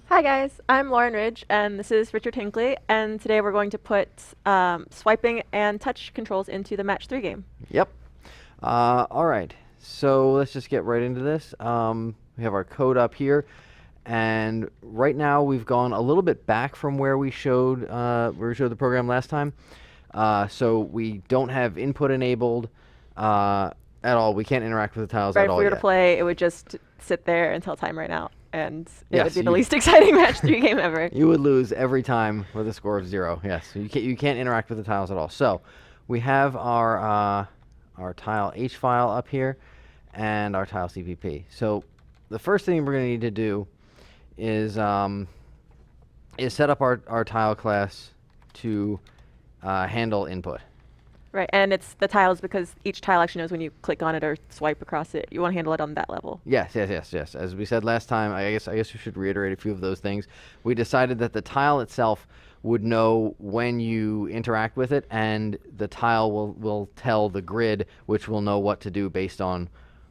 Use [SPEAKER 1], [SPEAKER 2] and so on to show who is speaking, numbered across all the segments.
[SPEAKER 1] Hi guys, I'm Lauren Ridge and this is Richard Hinckley, and today we're going to put swiping and touch controls into the Match 3 game.
[SPEAKER 2] Yep. All right. So let's just get right into this. We have our code up here, and right now we've gone a little bit back from where we showed the program last time. So we don't have input enabled at all. We can't interact with the tiles
[SPEAKER 1] Right,
[SPEAKER 2] at
[SPEAKER 1] if
[SPEAKER 2] all
[SPEAKER 1] we were to
[SPEAKER 2] yet.
[SPEAKER 1] play, it would just sit there until time ran out, and it would
[SPEAKER 2] Yes,
[SPEAKER 1] be the
[SPEAKER 2] you-
[SPEAKER 1] least exciting Match 3 game ever.
[SPEAKER 2] You would lose every time with a score of 0. Yes, you can't interact with the tiles at all. So we have our tile H file up here and our tile CPP. So the first thing we're going to need to do is set up our tile class to handle input.
[SPEAKER 1] Right, and it's the tiles because each tile actually knows when you click on it or swipe across it. You want to handle it on that level.
[SPEAKER 2] Yes. As we said last time, I guess we should reiterate a few of those things. We decided that the tile itself would know when you interact with it, and the tile will tell the grid, which will know what to do based on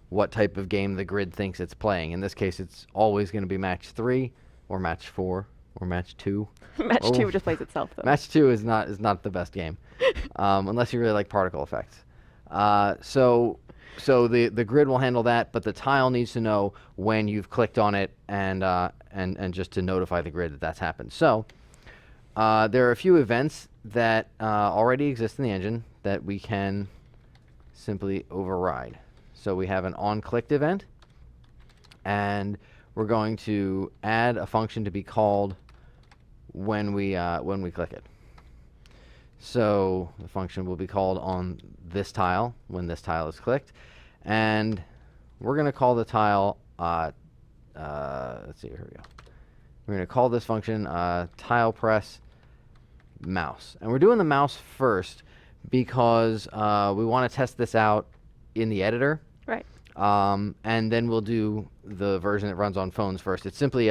[SPEAKER 2] what type of game the grid thinks it's playing. In this case, it's always going to be match 3 or match 4 or match 2.
[SPEAKER 1] Match
[SPEAKER 2] Oh.
[SPEAKER 1] 2 just plays itself though.
[SPEAKER 2] Match 2 is not the best game, unless you really like particle effects. So the grid will handle that, but the tile needs to know when you've clicked on it and just to notify the grid that that's happened. So there are a few events that already exist in the engine that we can simply override. So we have an onClicked event, and we're going to add a function to be called when we click it. So the function will be called on this tile when this tile is clicked, and we're going to call the tile. Let's see. Here we go. We're going to call this function tile press mouse, and we're doing the mouse first because we want to test this out in the editor.
[SPEAKER 1] Right.
[SPEAKER 2] And then we'll do the version that runs on phones first. It's simply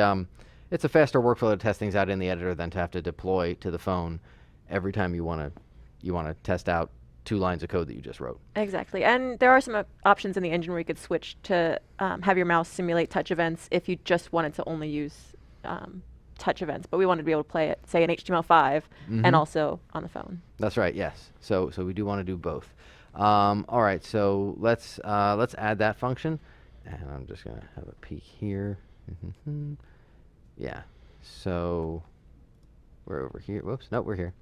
[SPEAKER 2] it's a faster workflow to test things out in the editor than to have to deploy to the phone every time you want to test out 2 lines of code that you just wrote.
[SPEAKER 1] Exactly, and there are some options in the engine where you could switch to have your mouse simulate touch events if you just wanted to only use touch events, but we wanted to be able to play it, say, in HTML5 and also on the phone.
[SPEAKER 2] That's right. Yes. So we do want to do both. All right. So let's add that function, and I'm just gonna have a peek here. Yeah. So we're over here. Whoops. Nope. We're here.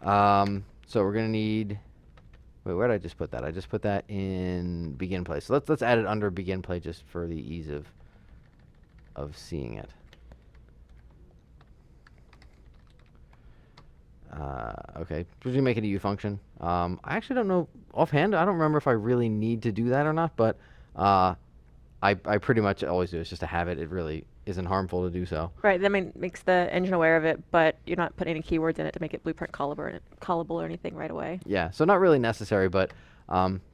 [SPEAKER 2] So we're gonna need. Wait, where did I just put that? I just put that in begin play. So let's add it under begin play just for the ease of seeing it. Okay, we're gonna make it a U function. I actually don't know offhand. I don't remember if I really need to do that or not, but I pretty much always do. It's just a habit. It really isn't harmful to do so.
[SPEAKER 1] Right, that makes the engine aware of it, but you're not putting any keywords in it to make it blueprint callable or anything right away.
[SPEAKER 2] Yeah, so not really necessary, but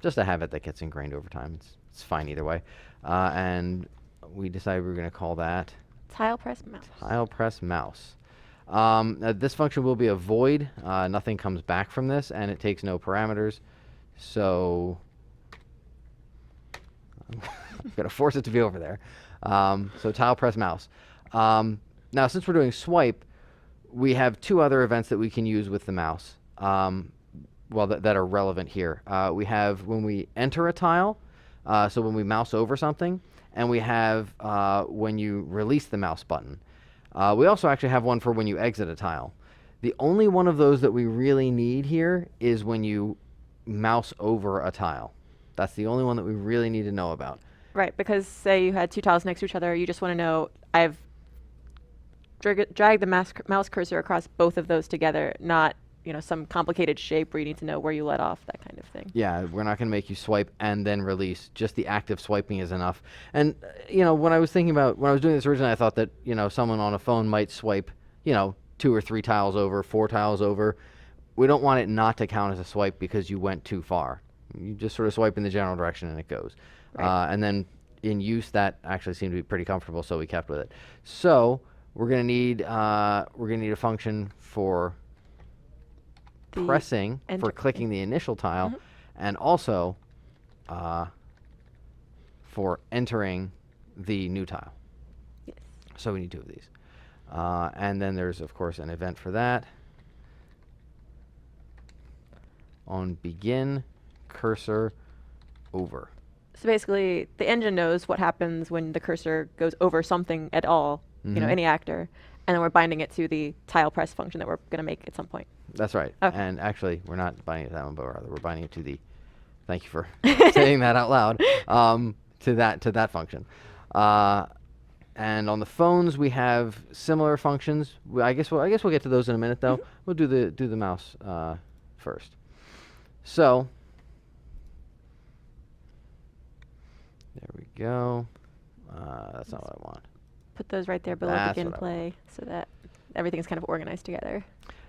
[SPEAKER 2] just a habit that gets ingrained over time. It's fine either way. And we decided we were going to call that
[SPEAKER 1] Tile press mouse.
[SPEAKER 2] tile press mouse. This function will be a void. Nothing comes back from this, and it takes no parameters. So I'm going to force it to be over there. So tile press mouse. Now, since we're doing swipe, we have 2 other events that we can use with the mouse. That are relevant here. We have when we enter a tile, so when we mouse over something, and we have when you release the mouse button. We also actually have one for when you exit a tile. The only one of those that we really need here is when you mouse over a tile. That's the only one that we really need to know about.
[SPEAKER 1] Right, because say you had 2 tiles next to each other, you just want to know, I've dragged the mouse cursor across both of those together, not some complicated shape where you need to know where you let off, that kind of thing.
[SPEAKER 2] Yeah, we're not going to make you swipe and then release. Just the active swiping is enough. And, when I was doing this originally, I thought that, someone on a phone might swipe, 2 or 3 tiles over, 4 tiles over. We don't want it not to count as a swipe because you went too far. You just sort of swipe in the general direction and it goes.
[SPEAKER 1] Right.
[SPEAKER 2] And then in use, that actually seemed to be pretty comfortable, so we kept with it. So we're going to need a function for pressing for clicking the initial tile, and also for entering the new tile.
[SPEAKER 1] Yes.
[SPEAKER 2] So we need 2 of these. And then there's, of course, an event for that. On begin cursor over.
[SPEAKER 1] So basically, the engine knows what happens when the cursor goes over something at all, any actor, and then we're binding it to the tile press function that we're going to make at some point.
[SPEAKER 2] That's right.
[SPEAKER 1] Okay.
[SPEAKER 2] And actually, we're not binding it to that one, but rather we're binding it to the. Thank you for saying that out loud. To that function. And on the phones, we have similar functions. I guess we'll get to those in a minute, though. We'll do the mouse first. So there we go. That's not what I want.
[SPEAKER 1] Put those right there below
[SPEAKER 2] That's
[SPEAKER 1] begin
[SPEAKER 2] what I
[SPEAKER 1] play so that everything's kind of organized together.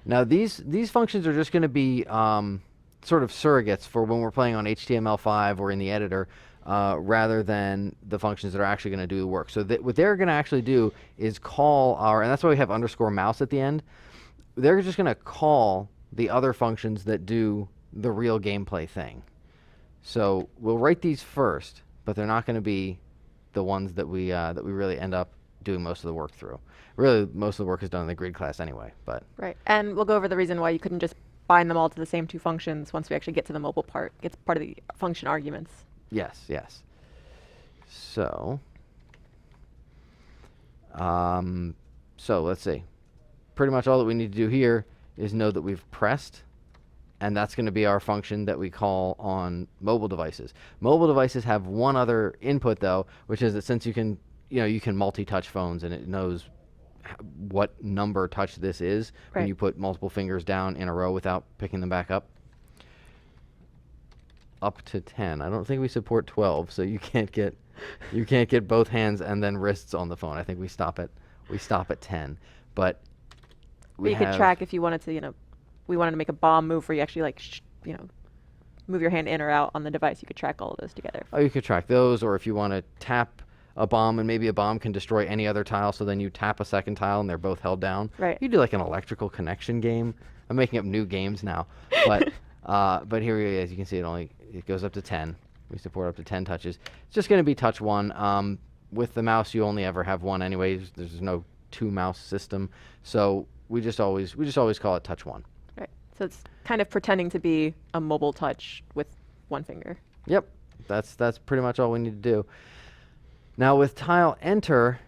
[SPEAKER 2] Now these functions are just going to be sort of surrogates for when we're playing on HTML5 or in the editor, rather than the functions that are actually going to do the work. So what they're going to actually do is call and that's why we have _mouse at the end. They're just going to call the other functions that do the real gameplay thing. So we'll write these first, but they're not going to be the ones that we really end up doing most of the work through. Really, most of the work is done in the grid class anyway. But
[SPEAKER 1] right, and we'll go over the reason why you couldn't just bind them all to the same two functions once we actually get to the mobile part. It's part of the function arguments.
[SPEAKER 2] Yes. So, let's see. Pretty much all that we need to do here is know that we've pressed, and that's going to be our function that we call on mobile devices. Mobile devices have one other input though, which is that since you can multi-touch phones and it knows what number touch this is when you put multiple fingers down in a row without picking them back up. Up to 10. I don't think we support 12, so you can't get both hands and then wrists on the phone. I think we stop at 10. But
[SPEAKER 1] you could track if you wanted to, we wanted to make a bomb move where you actually move your hand in or out on the device. You could track all of those together.
[SPEAKER 2] Oh, you could track those, or if you want to tap a bomb and maybe a bomb can destroy any other tile, so then you tap a second tile and they're both held down.
[SPEAKER 1] Right.
[SPEAKER 2] You do like an electrical connection game. I'm making up new games now, but here it is. You can see it goes up to 10. We support up to 10 touches. It's just going to be touch one. With the mouse, you only ever have one anyways. There's no two mouse system, so we just always call it touch one.
[SPEAKER 1] Right. So it's kind of pretending to be a mobile touch with one finger.
[SPEAKER 2] Yep. That's pretty much all we need to do. Now with tile enter,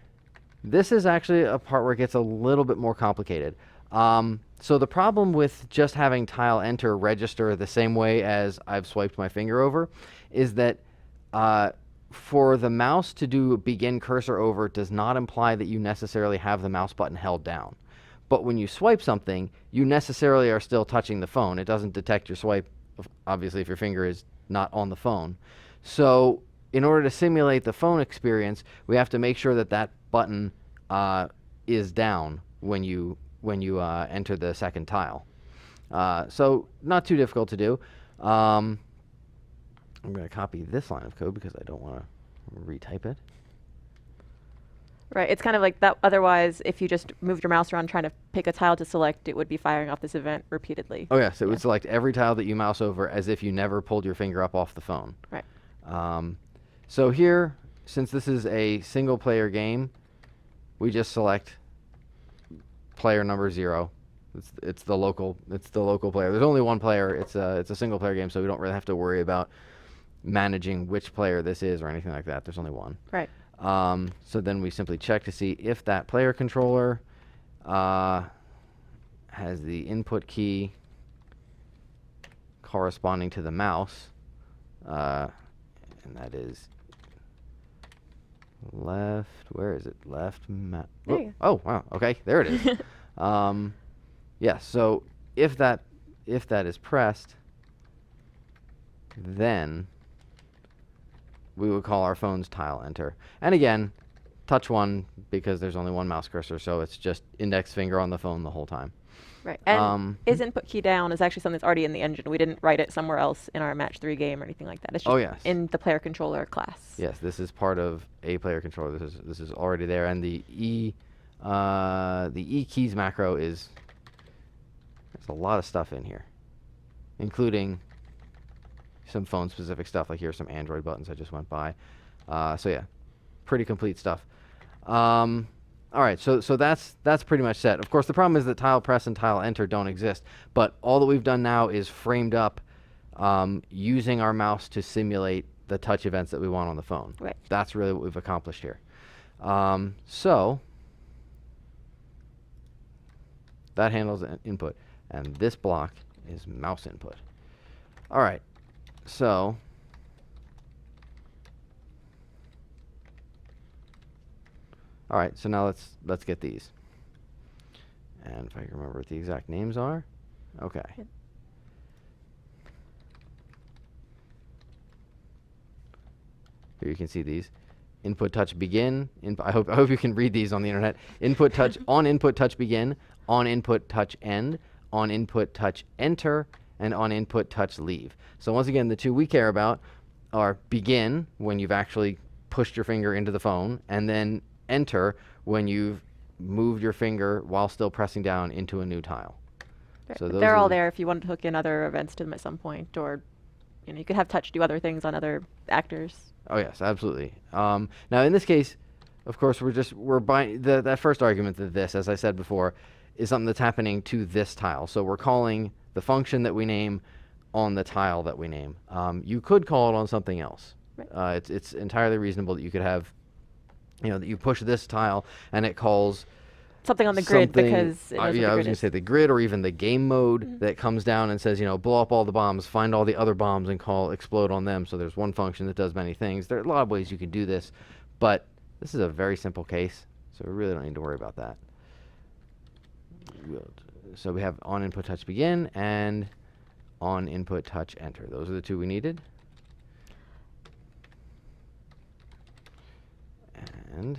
[SPEAKER 2] this is actually a part where it gets a little bit more complicated. So the problem with just having tile enter register the same way as I've swiped my finger over is that for the mouse to do begin cursor over does not imply that you necessarily have the mouse button held down. But when you swipe something, you necessarily are still touching the phone. It doesn't detect your swipe, obviously, if your finger is not on the phone. So in order to simulate the phone experience, we have to make sure that button is down when you enter the second tile. So not too difficult to do. I'm going to copy this line of code because I don't want to retype it.
[SPEAKER 1] Right. It's kind of like that. Otherwise, if you just moved your mouse around trying to pick a tile to select, it would be firing off this event repeatedly.
[SPEAKER 2] Oh, yes. It would select every tile that you mouse over as if you never pulled your finger up off the phone.
[SPEAKER 1] Right.
[SPEAKER 2] So here, since this is a single-player game, we just select player number 0. It's the local player. There's only one player. It's a single-player game, so we don't really have to worry about managing which player this is or anything like that. There's only one.
[SPEAKER 1] Right.
[SPEAKER 2] So then we simply check to see if that player controller has the input key corresponding to the mouse, and that is left. Where is it? Left. Oh, wow. Okay, there it is. Yeah. So if that is pressed, then we would call our phone's tile enter. And again, touch one because there's only one mouse cursor, so it's just index finger on the phone the whole time.
[SPEAKER 1] Right. And is input key down is actually something that's already in the engine. We didn't write it somewhere else in our match 3 game or anything like that. It's just in the player controller class.
[SPEAKER 2] Yes, this is part of a player controller. This is already there, and the E keys macro there's a lot of stuff in here, including some phone specific stuff. Like here's some Android buttons I just went by. So yeah, pretty complete stuff. All right, so that's pretty much set. Of course, the problem is that tile press and tile enter don't exist. But all that we've done now is framed up using our mouse to simulate the touch events that we want on the phone.
[SPEAKER 1] Right.
[SPEAKER 2] That's really what we've accomplished here. So that handles input, and this block is mouse input. All right, so now let's get these. And if I can remember what the exact names are. Okay.
[SPEAKER 1] Yep.
[SPEAKER 2] Here you can see these. Input touch begin. I hope you can read these on the internet. Input touch on input touch begin, on input touch end, on input touch enter, and on input touch leave. So once again, the two we care about are begin, when you've actually pushed your finger into the phone, and then enter, when you've moved your finger while still pressing down into a new tile.
[SPEAKER 1] Right.
[SPEAKER 2] So
[SPEAKER 1] But
[SPEAKER 2] those
[SPEAKER 1] they're
[SPEAKER 2] are
[SPEAKER 1] all
[SPEAKER 2] the-
[SPEAKER 1] there if you wanted to hook in other events to them at some point, or you could have touch do other things on other actors.
[SPEAKER 2] Oh yes, absolutely. Now in this case, of course, we're buying that first argument that this, as I said before, is something that's happening to this tile. So we're calling the function that we name on the tile that we name. You could call it on something else.
[SPEAKER 1] Right.
[SPEAKER 2] It's entirely reasonable that you could have, that you push this tile and it calls
[SPEAKER 1] Something on the grid
[SPEAKER 2] something-
[SPEAKER 1] because it knows what the
[SPEAKER 2] I was
[SPEAKER 1] grid
[SPEAKER 2] going
[SPEAKER 1] is.
[SPEAKER 2] to say the grid, or even the game mode that comes down and says, blow up all the bombs, find all the other bombs and call explode on them. So there's one function that does many things. There are a lot of ways you can do this, but this is a very simple case, so we really don't need to worry about that. So we have on input touch begin and on input touch enter. Those are the two we needed. And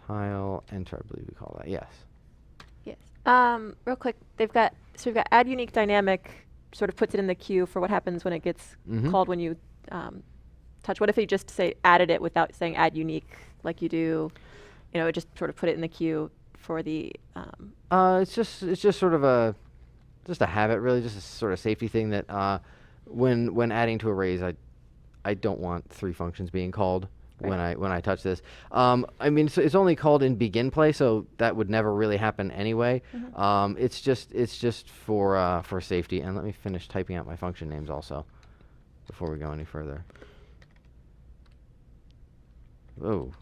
[SPEAKER 2] tile enter, I believe we call that. Yes.
[SPEAKER 1] Yes. Real quick, we've got add unique dynamic, sort of puts it in the queue for what happens when it gets
[SPEAKER 2] Mhm.
[SPEAKER 1] called when you touch. What if you just say added it without saying add unique, like you do, it just sort of put it in the queue for the.
[SPEAKER 2] It's just sort of a habit, really, just a sort of safety thing that when adding to arrays, I don't want three functions being called when I touch this. I mean, it's only called in begin play, so that would never really happen anyway. It's just for safety. And let me finish typing out my function names also before we go any further. Oh,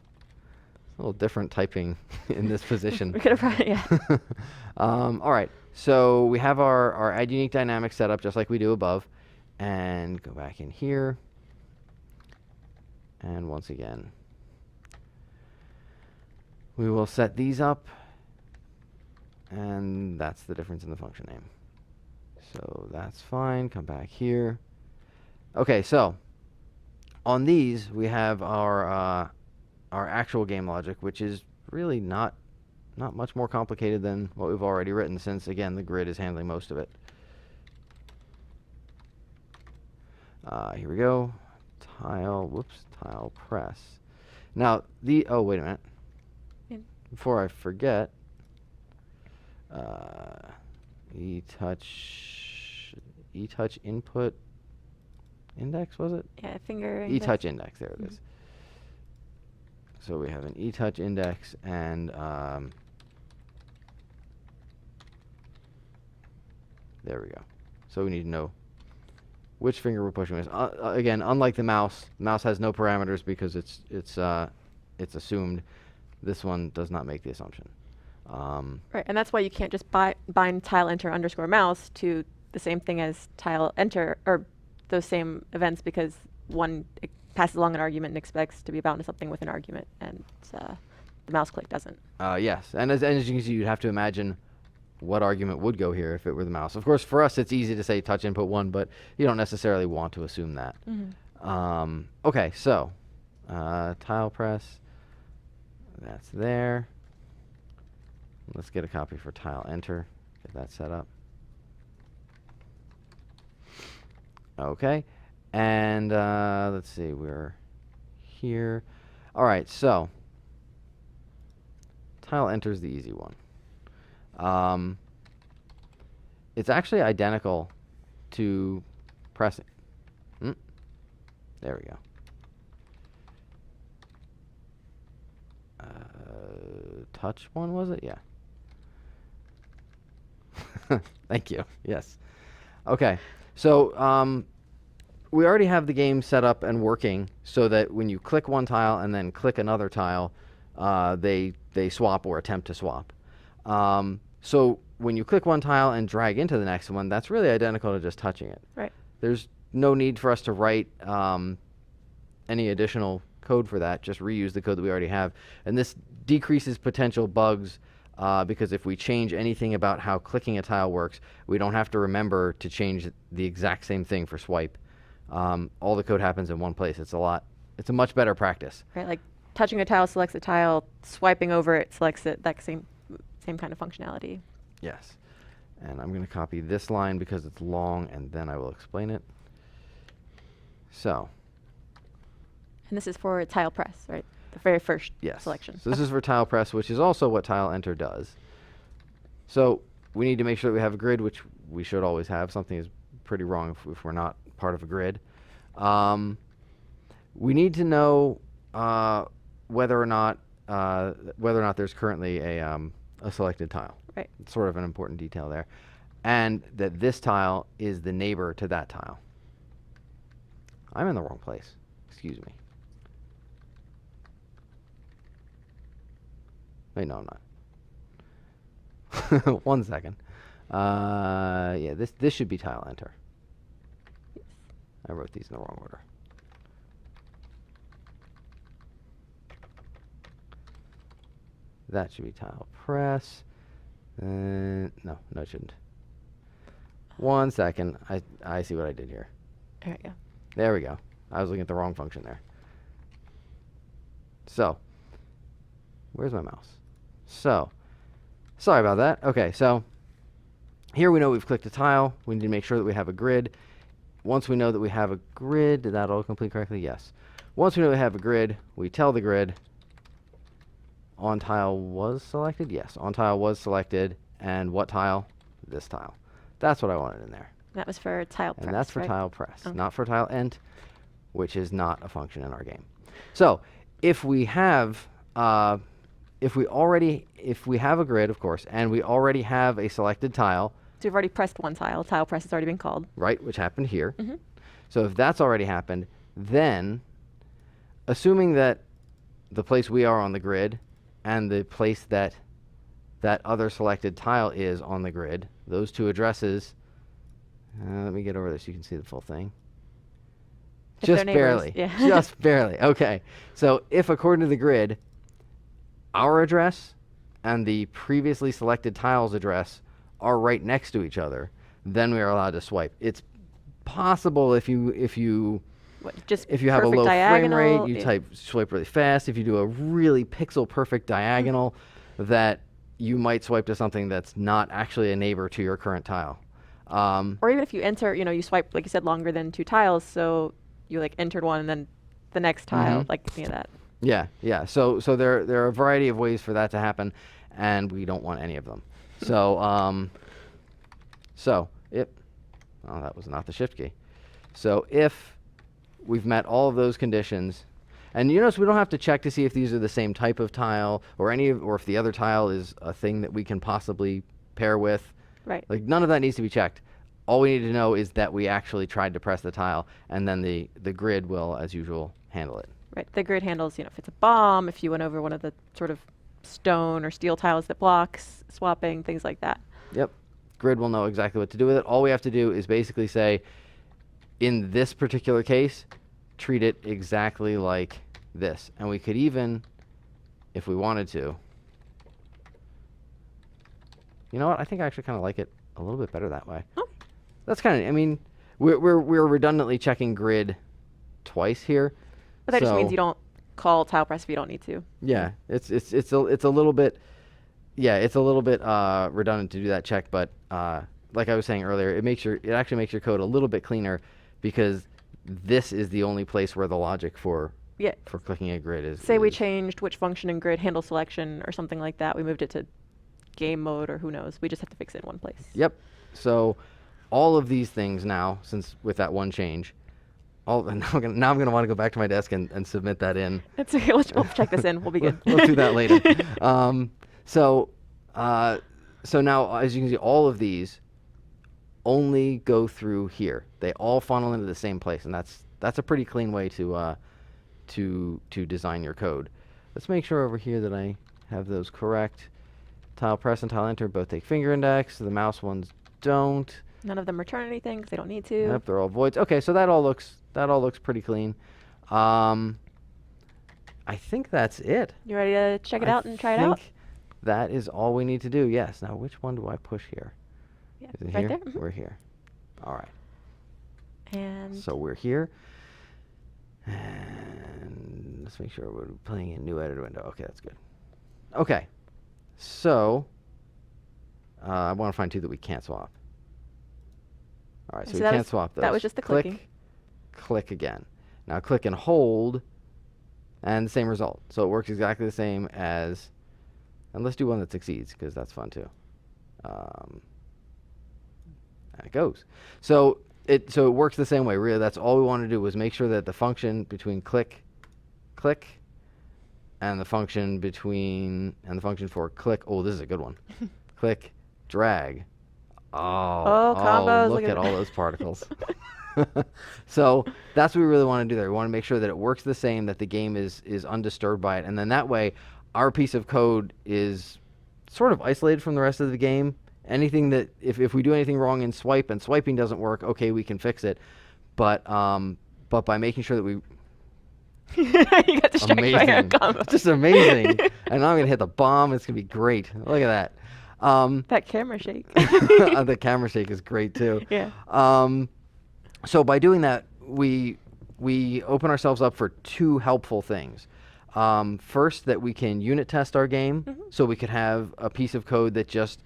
[SPEAKER 2] a little different typing in this position.
[SPEAKER 1] We could have probably, yeah.
[SPEAKER 2] All right, so we have our add unique dynamic set up just like we do above, and go back in here. And once again, we will set these up, and that's the difference in the function name. So that's fine. Come back here. Okay, so on these we have our actual game logic, which is really not much more complicated than what we've already written, since again the grid is handling most of it. Here we go. Tile press. Now oh, wait a minute.
[SPEAKER 1] Yeah.
[SPEAKER 2] Before I forget, e-touch input index, was it?
[SPEAKER 1] Yeah, finger.
[SPEAKER 2] E-touch index, there it is. So we have an e-touch index, and there we go. So we need to know which finger we're pushing with. Again, unlike the mouse has no parameters because it's assumed. This one does not make the assumption.
[SPEAKER 1] Right, and that's why you can't just bind tile enter underscore mouse to the same thing as tile enter, or those same events, because one passes along an argument and expects to be bound to something with an argument, and the mouse click doesn't.
[SPEAKER 2] Yes, and as you can see, you'd have to imagine what argument would go here if it were the mouse. Of course, for us, it's easy to say touch input 1, but you don't necessarily want to assume that. Okay, so tile press, that's there. Let's get a copy for tile enter, get that set up. Okay, and let's see, we're here. All right, so tile enter is the easy one. It's actually identical to pressing. There we go. touch one, was it? Yeah. Thank you. Yes. Okay. So we already have the game set up and working so that when you click one tile and then click another tile, they swap or attempt to swap. So when you click one tile and drag into the next one, that's really identical to just touching it.
[SPEAKER 1] Right.
[SPEAKER 2] There's no need for us to write any additional code for that. Just reuse the code that we already have. And this decreases potential bugs because if we change anything about how clicking a tile works, we don't have to remember to change the exact same thing for swipe. All the code happens in one place. It's a much better practice.
[SPEAKER 1] Right, like touching a tile selects a tile, swiping over it selects it, that same kind of functionality.
[SPEAKER 2] Yes. And I'm going to copy this line because it's long, and then I will explain it. So.
[SPEAKER 1] And this is for tile press, right? The very first selection.
[SPEAKER 2] So this is for tile press, which is also what tile enter does. So we need to make sure that we have a grid, which we should always have. Something is pretty wrong if we're not part of a grid. We need to know whether or not there's currently a selected tile.
[SPEAKER 1] Right.
[SPEAKER 2] It's sort of an important detail there. And that this tile is the neighbor to that tile. I'm in the wrong place. Excuse me. Wait, no, I'm not. 1 second. Yeah, this should be tile enter.
[SPEAKER 1] Yes.
[SPEAKER 2] I wrote these in the wrong order. That should be tile press. No, it shouldn't. 1 second. I see what I did here.
[SPEAKER 1] There we go.
[SPEAKER 2] There we go. I was looking at the wrong function there. So, where's my mouse? So, sorry about that. Okay, so here we know we've clicked a tile. We need to make sure that we have a grid. Once we know that we have a grid, did that all complete correctly? Yes. Once we know we have a grid, we tell the grid on tile was selected? Yes, on tile was selected. And what tile? This tile. That's what I wanted in there.
[SPEAKER 1] That was for tile press,
[SPEAKER 2] And that's for
[SPEAKER 1] right?
[SPEAKER 2] tile press,
[SPEAKER 1] Okay.
[SPEAKER 2] not for tile ent, which is not a function in our game. So if we have if we have a grid, of course, and we already have a selected tile,
[SPEAKER 1] So we've already pressed one tile. Tile press has already been called.
[SPEAKER 2] right, which happened here.
[SPEAKER 1] Mm-hmm.
[SPEAKER 2] So if that's already happened, then assuming that the place we are on the grid and the place that other selected tile is on the grid, those two addresses, let me get over this so you can see the full thing.
[SPEAKER 1] If they're
[SPEAKER 2] Just
[SPEAKER 1] neighbors,
[SPEAKER 2] barely.
[SPEAKER 1] yeah.
[SPEAKER 2] Just barely. Okay. So if according to the grid, our address and the previously selected tile's address are right next to each other, then we are allowed to swipe. It's possible if you have a low frame rate, you swipe really fast. If you do a really pixel perfect diagonal, that you might swipe to something that's not actually a neighbor to your current tile.
[SPEAKER 1] Or even if you enter, you swipe, like you said, longer than 2 tiles, so you entered one and then the next tile, that.
[SPEAKER 2] Yeah, yeah. So there are a variety of ways for that to happen, and we don't want any of them. So that was not the shift key. So if we've met all of those conditions, and you notice we don't have to check to see if these are the same type of tile or if the other tile is a thing that we can possibly pair with.
[SPEAKER 1] Right.
[SPEAKER 2] Like none of that needs to be checked. All we need to know is that we actually tried to press the tile, and then the grid will, as usual, handle it.
[SPEAKER 1] Right. The grid handles, if it's a bomb, if you went over one of the sort of stone or steel tiles that blocks, swapping, things like that.
[SPEAKER 2] Yep. Grid will know exactly what to do with it. All we have to do is basically say, in this particular case, treat it exactly like this. And we could even, if we wanted to, you know what? I think I actually kind of like it a little bit better that way.
[SPEAKER 1] Oh.
[SPEAKER 2] That's kind of, we're redundantly checking grid twice here.
[SPEAKER 1] But that just means you don't call tile press if you don't need to.
[SPEAKER 2] Yeah, it's a little bit, redundant to do that check, but like I was saying earlier, it actually makes your code a little bit cleaner because this is the only place where the logic for clicking a grid is.
[SPEAKER 1] Say we changed which function in grid handle selection or something like that. We moved it to game mode or who knows. We just have to fix it in one place.
[SPEAKER 2] Yep. So all of these things now, since with that one change, Now I'm gonna want to go back to my desk and submit that in.
[SPEAKER 1] That's okay. We'll check this in. We'll be good.
[SPEAKER 2] We'll do that later. So now, as you can see, all of these only go through here. They all funnel into the same place, and that's a pretty clean way to design your code. Let's make sure over here that I have those correct. Tile press and tile enter both take finger index. The mouse ones don't.
[SPEAKER 1] None of them return anything because they don't need to.
[SPEAKER 2] Yep, they're all voids. Okay, so that all looks pretty clean. I think that's it.
[SPEAKER 1] You ready to check it out and try it out?
[SPEAKER 2] That is all we need to do. Yes. Now, which one do I push here?
[SPEAKER 1] Yeah,
[SPEAKER 2] Is it
[SPEAKER 1] right
[SPEAKER 2] here?
[SPEAKER 1] there. Mm-hmm.
[SPEAKER 2] We're here. All right.
[SPEAKER 1] And
[SPEAKER 2] So we're here. And let's make sure we're playing in new editor window. Okay, that's good. Okay. So I want to find two that we can't swap. All right, so we can't swap those.
[SPEAKER 1] That was just the clicking.
[SPEAKER 2] Click again. Now click and hold, and the same result. So it works exactly the same as, and let's do one that succeeds, because that's fun too. And it goes. So it works the same way. Really, that's all we want to do was make sure that the function between click, and the function for click. Oh, this is a good one. Click, drag.
[SPEAKER 1] Combos.
[SPEAKER 2] Look at all those particles. So that's what we really want to do there. We want to make sure that it works the same, that the game is undisturbed by it, and then that way our piece of code is sort of isolated from the rest of the game. Anything that if we do anything wrong in swipe and swiping doesn't work, okay, we can fix it. But by making sure that we
[SPEAKER 1] You got distracted by your combo.
[SPEAKER 2] Just amazing. And now I'm gonna hit the bomb. It's gonna be great. Look at that.
[SPEAKER 1] That camera shake.
[SPEAKER 2] The camera shake is great too.
[SPEAKER 1] Yeah.
[SPEAKER 2] So by doing that, we open ourselves up for two helpful things. First, that we can unit test our game, so we could have a piece of code that just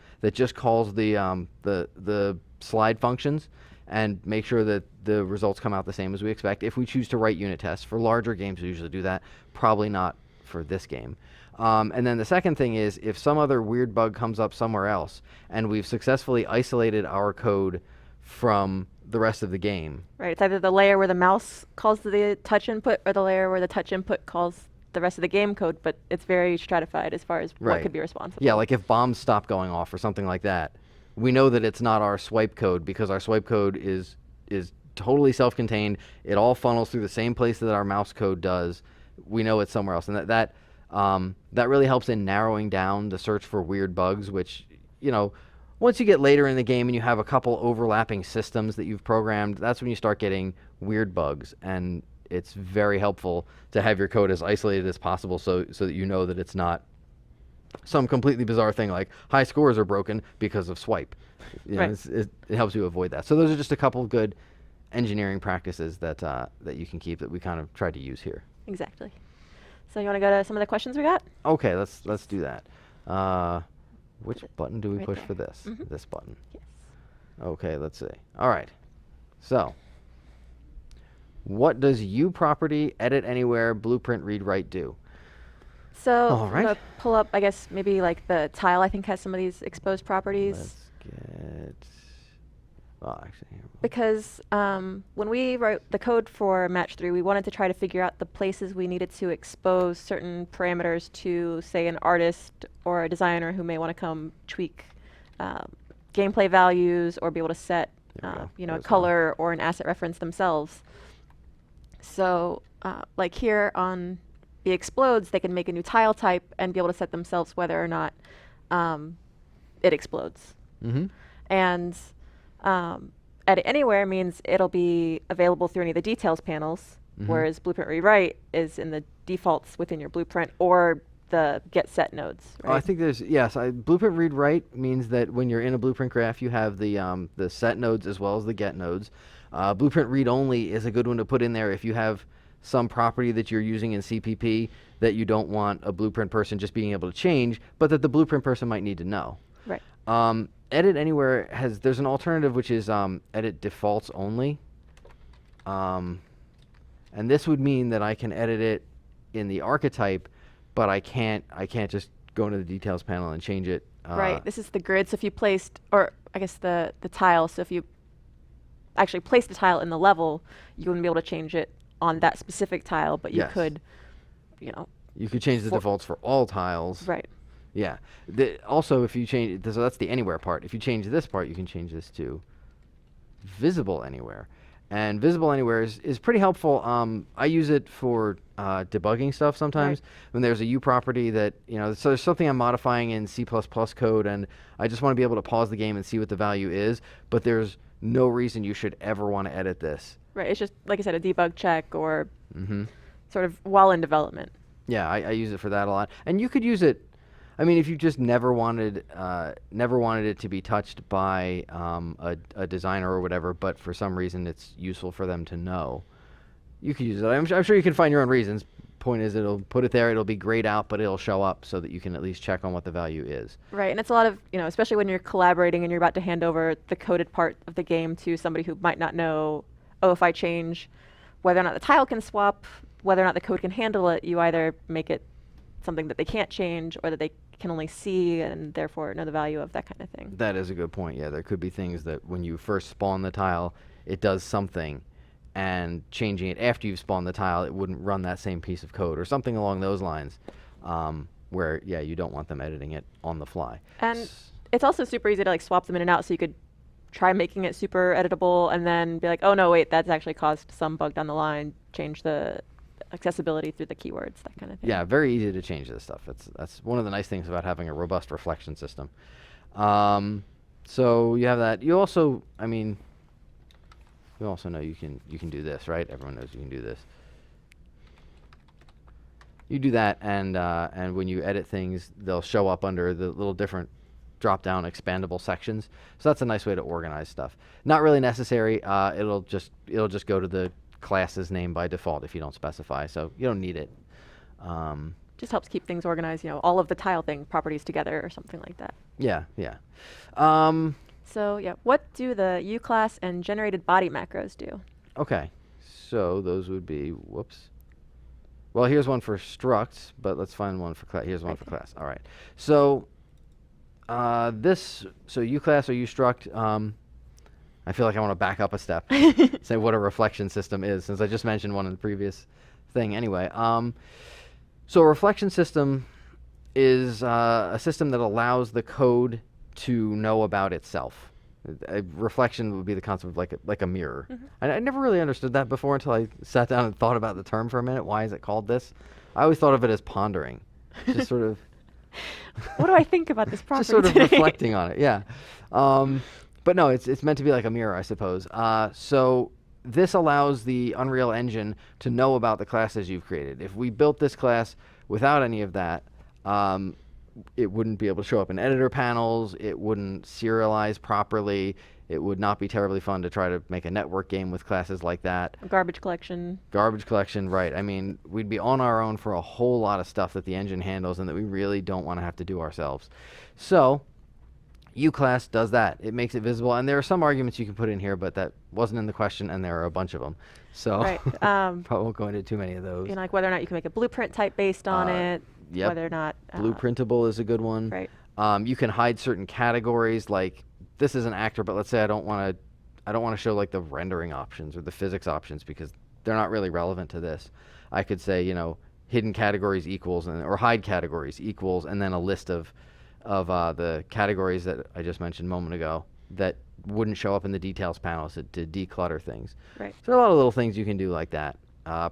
[SPEAKER 2] calls the slide functions and make sure that the results come out the same as we expect. If we choose to write unit tests for larger games, we usually do that. Probably not for this game. And then the second thing is, if some other weird bug comes up somewhere else and we've successfully isolated our code from the rest of the game.
[SPEAKER 1] Right. It's either the layer where the mouse calls the touch input or the layer where the touch input calls the rest of the game code, but it's very stratified as far as what could be responsible.
[SPEAKER 2] Yeah, like if bombs stop going off or something like that, we know that it's not our swipe code, because our swipe code is totally self-contained. It all funnels through the same place that our mouse code does. We know it's somewhere else, and that really helps in narrowing down the search for weird bugs, which, once you get later in the game and you have a couple overlapping systems that you've programmed, that's when you start getting weird bugs. And it's very helpful to have your code as isolated as possible so that you know that it's not some completely bizarre thing like high scores are broken because of swipe. It helps you avoid that. So those are just a couple of good engineering practices that you can keep that we kind of tried to use here.
[SPEAKER 1] Exactly. So you want to go to some of the questions we got?
[SPEAKER 2] Okay, let's do that. Which button do we push
[SPEAKER 1] there.
[SPEAKER 2] for this?
[SPEAKER 1] Mm-hmm.
[SPEAKER 2] This button.
[SPEAKER 1] Yes.
[SPEAKER 2] Okay, let's see. All right. So, what does UProperty edit anywhere blueprint read write do?
[SPEAKER 1] So
[SPEAKER 2] All
[SPEAKER 1] I'm
[SPEAKER 2] right.
[SPEAKER 1] going to pull up, I guess, maybe like the tile, I think, has some of these exposed properties.
[SPEAKER 2] Let's get. Well, actually, here.
[SPEAKER 1] Because when we wrote the code for Match 3, we wanted to try to figure out the places we needed to expose certain parameters to, say, an artist or a designer who may want to come tweak gameplay values or be able to set, a color or an asset reference themselves. So, like here on the explodes, they can make a new tile type and be able to set themselves whether or not it explodes.
[SPEAKER 2] Mm-hmm.
[SPEAKER 1] And edit anywhere means it'll be available through any of the details panels, whereas blueprint rewrite is in the defaults within your blueprint or the get set nodes. Right?
[SPEAKER 2] Oh, I think there's blueprint read write means that when you're in a blueprint graph, you have the set nodes as well as the get nodes. Blueprint read only is a good one to put in there if you have some property that you're using in CPP that you don't want a blueprint person just being able to change, but that the blueprint person might need to know.
[SPEAKER 1] Right.
[SPEAKER 2] Edit anywhere there's an alternative which is edit defaults only. And this would mean that I can edit it in the archetype, but I can't just go into the details panel and change it.
[SPEAKER 1] Right. This is the grid. So if you placed, or I guess the tile. So if you actually placed a tile in the level, you wouldn't be able to change it on that specific tile, but you
[SPEAKER 2] Yes.
[SPEAKER 1] could, you know,
[SPEAKER 2] You could change the defaults for all tiles.
[SPEAKER 1] right.
[SPEAKER 2] Yeah. Also, if you change, so that's the anywhere part. If you change this part, you can change this to visible anywhere. And visible anywhere is pretty helpful. I use it for debugging stuff sometimes. When there's a UProperty that, so there's something I'm modifying in C++ code, and I just want to be able to pause the game and see what the value is, but there's no reason you should ever want to edit this.
[SPEAKER 1] Right. It's just, like I said, a debug check or sort of while in development.
[SPEAKER 2] Yeah, I use it for that a lot. And you could use it, I mean, if you just never wanted it to be touched by a designer or whatever, but for some reason it's useful for them to know, you could use it. I'm sure you can find your own reasons. Point is, it'll put it there, it'll be grayed out, but it'll show up so that you can at least check on what the value is.
[SPEAKER 1] Right, and it's a lot of, especially when you're collaborating and you're about to hand over the coded part of the game to somebody who might not know, if I change whether or not the tile can swap, whether or not the code can handle it, you either make it something that they can't change or that they can only see and therefore know the value of, that kind of thing.
[SPEAKER 2] That is a good point. Yeah, there could be things that when you first spawn the tile, it does something, and changing it after you've spawned the tile, it wouldn't run that same piece of code or something along those lines, where, yeah, you don't want them editing it on the fly.
[SPEAKER 1] And it's also super easy to swap them in and out, so you could try making it super editable and then be like, oh no, wait, that's actually caused some bug down the line, change the accessibility through the keywords, that kind of thing.
[SPEAKER 2] Yeah, very easy to change this stuff. That's one of the nice things about having a robust reflection system. So you have that. You also, you also know you can do this, right? Everyone knows you can do this. You do that, and when you edit things, they'll show up under the little different drop-down expandable sections. So that's a nice way to organize stuff. Not really necessary. It'll just go to the class's name by default if you don't specify. So you don't need it.
[SPEAKER 1] Just helps keep things organized. All of the tile thing properties together or something like that.
[SPEAKER 2] Yeah, yeah.
[SPEAKER 1] So yeah, what do the UClass and generated body macros do?
[SPEAKER 2] Okay, so those would be, whoops. Well, here's one for structs, but let's find one for class. Here's one for class. All right. So UClass or UStruct, I feel like I want to back up a step, say what a reflection system is, since I just mentioned one in the previous thing anyway. So a reflection system is a system that allows the code to know about itself. A reflection would be the concept of like a mirror. I never really understood that before until I sat down and thought about the term for a minute. Why is it called this? I always thought of it as pondering, just sort of.
[SPEAKER 1] What do I think about this property
[SPEAKER 2] just sort of
[SPEAKER 1] today?
[SPEAKER 2] reflecting on it, yeah. But no, it's meant to be like a mirror, I suppose. So this allows the Unreal Engine to know about the classes you've created. If we built this class without any of that, it wouldn't be able to show up in editor panels. It wouldn't serialize properly. It would not be terribly fun to try to make a network game with classes like that.
[SPEAKER 1] Garbage collection.
[SPEAKER 2] Garbage collection, right. I mean, we'd be on our own for a whole lot of stuff that the engine handles and that we really don't want to have to do ourselves. So UClass does that. It makes it visible. And there are some arguments you can put in here, but that wasn't in the question, and there are a bunch of them. So
[SPEAKER 1] right.
[SPEAKER 2] probably won't go into too many of those.
[SPEAKER 1] Like whether or not you can make a blueprint type based on it.
[SPEAKER 2] Yep.
[SPEAKER 1] Whether or not.
[SPEAKER 2] Blueprintable is a good one.
[SPEAKER 1] Right.
[SPEAKER 2] You can hide certain categories, like this is an actor, but let's say I don't want to show like the rendering options or the physics options because they're not really relevant to this. I could say, hidden categories equals or hide categories equals, and then a list of the categories that I just mentioned a moment ago that wouldn't show up in the details panel to declutter things.
[SPEAKER 1] Right.
[SPEAKER 2] So there are a lot of little things you can do like that.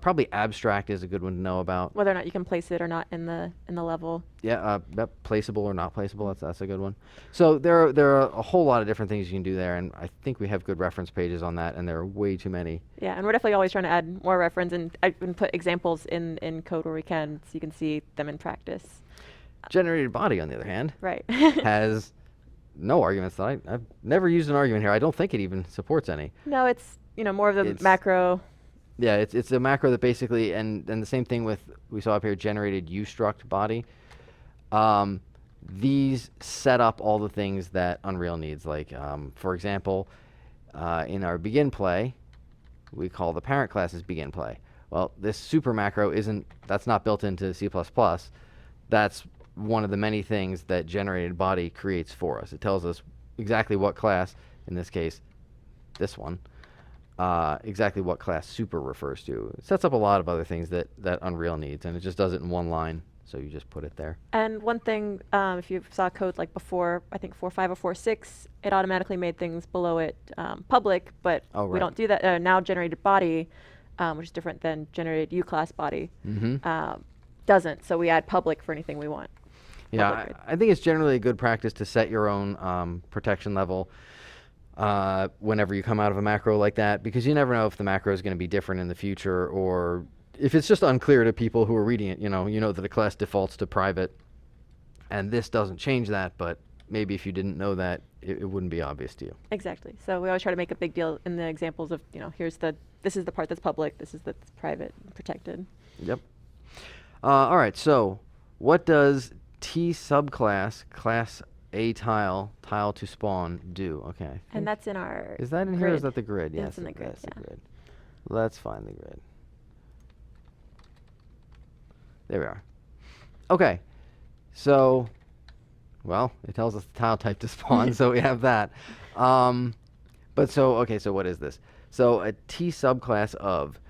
[SPEAKER 2] Probably abstract is a good one to know about.
[SPEAKER 1] Whether or not you can place it or not in the level.
[SPEAKER 2] Yeah, placeable or not placeable. That's a good one. So there are a whole lot of different things you can do there, and I think we have good reference pages on that, and there are way too many.
[SPEAKER 1] Yeah, and we're definitely always trying to add more reference, and I can put examples in code where we can, so you can see them in practice.
[SPEAKER 2] Generated body, on the other hand,
[SPEAKER 1] right,
[SPEAKER 2] has no arguments. That I've never used an argument here. I don't think it even supports any.
[SPEAKER 1] No, it's more of the macro.
[SPEAKER 2] Yeah, it's a macro that basically, and the same thing with, we saw up here, generated UStruct body. These set up all the things that Unreal needs. Like, for example, in our begin play, we call the parent classes begin play. Well, this super macro that's not built into C++. That's one of the many things that generated body creates for us. It tells us exactly what class, in this case, this one, exactly what class super refers to. It sets up a lot of other things that Unreal needs, and it just does it in one line. So you just put it there.
[SPEAKER 1] And one thing, if you saw code like before, I think 4.5 or 4.6, it automatically made things below it public, but
[SPEAKER 2] Oh,
[SPEAKER 1] we
[SPEAKER 2] right.
[SPEAKER 1] don't do that. Now generated body, which is different than generated UClass body, doesn't. So we add public for anything we want.
[SPEAKER 2] Yeah, I think it's generally a good practice to set your own protection level whenever you come out of a macro like that, because you never know if the macro is going to be different in the future, or if it's just unclear to people who are reading it. You know that a class defaults to private, and this doesn't change that, but maybe if you didn't know that, it wouldn't be obvious to you.
[SPEAKER 1] Exactly. So we always try to make a big deal in the examples of, this is the part that's public, this is that's private and protected.
[SPEAKER 2] Yep. All right, so what does T subclass class A tile to spawn do? Okay.
[SPEAKER 1] And that's in our
[SPEAKER 2] Is that in here or is that the grid?
[SPEAKER 1] Yeah,
[SPEAKER 2] Yes,
[SPEAKER 1] it's in the grid,
[SPEAKER 2] that's the
[SPEAKER 1] yeah.
[SPEAKER 2] grid. Let's find the grid. There we are. Okay. So, well, it tells us the tile type to spawn, so we have that. So what is this? So a T subclass of,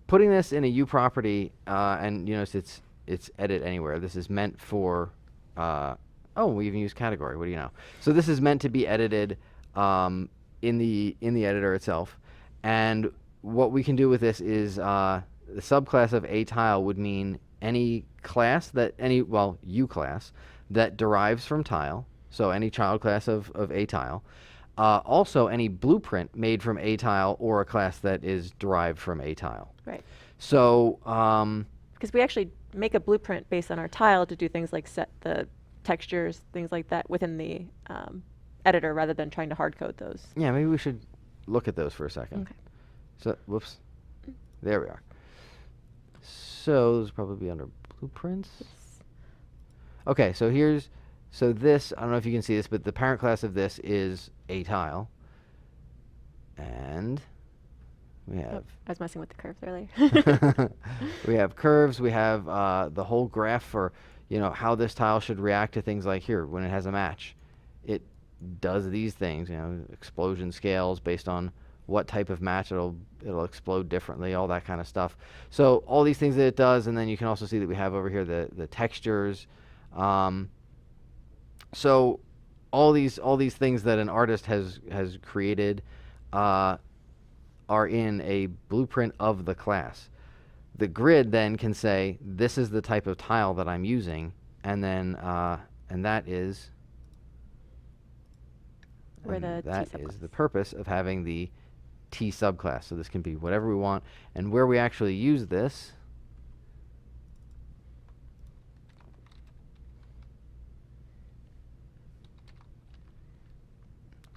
[SPEAKER 2] putting this in a UProperty, and you notice it's edit anywhere. This is meant for, we even use category. What do you know? So this is meant to be edited in the editor itself, and what we can do with this is the subclass of a tile would mean any class UClass that derives from tile. So any child class of a tile. Also, any blueprint made from a tile or a class that is derived from a tile.
[SPEAKER 1] Right.
[SPEAKER 2] So,
[SPEAKER 1] because we actually make a blueprint based on our tile to do things like set the textures, things like that within the editor rather than trying to hard code those.
[SPEAKER 2] yeah, maybe we should look at those for a second.
[SPEAKER 1] Okay.
[SPEAKER 2] So, whoops. There we are. So, those probably be under blueprints.
[SPEAKER 1] Yes.
[SPEAKER 2] Okay, so this, I don't know if you can see this, but the parent class of this is a tile. And we have...
[SPEAKER 1] I was messing with the curves earlier.
[SPEAKER 2] we have curves, we have the whole graph for, how this tile should react to things like here, when it has a match. It does these things, explosion scales based on what type of match it'll explode differently, all that kind of stuff. So all these things that it does, and then you can also see that we have over here the textures. So all these things that an artist has created are in a blueprint of the class. The grid then can say, this is the type of tile that I'm using, and then and that is the purpose of having the T subclass. So this can be whatever we want, and where we actually use this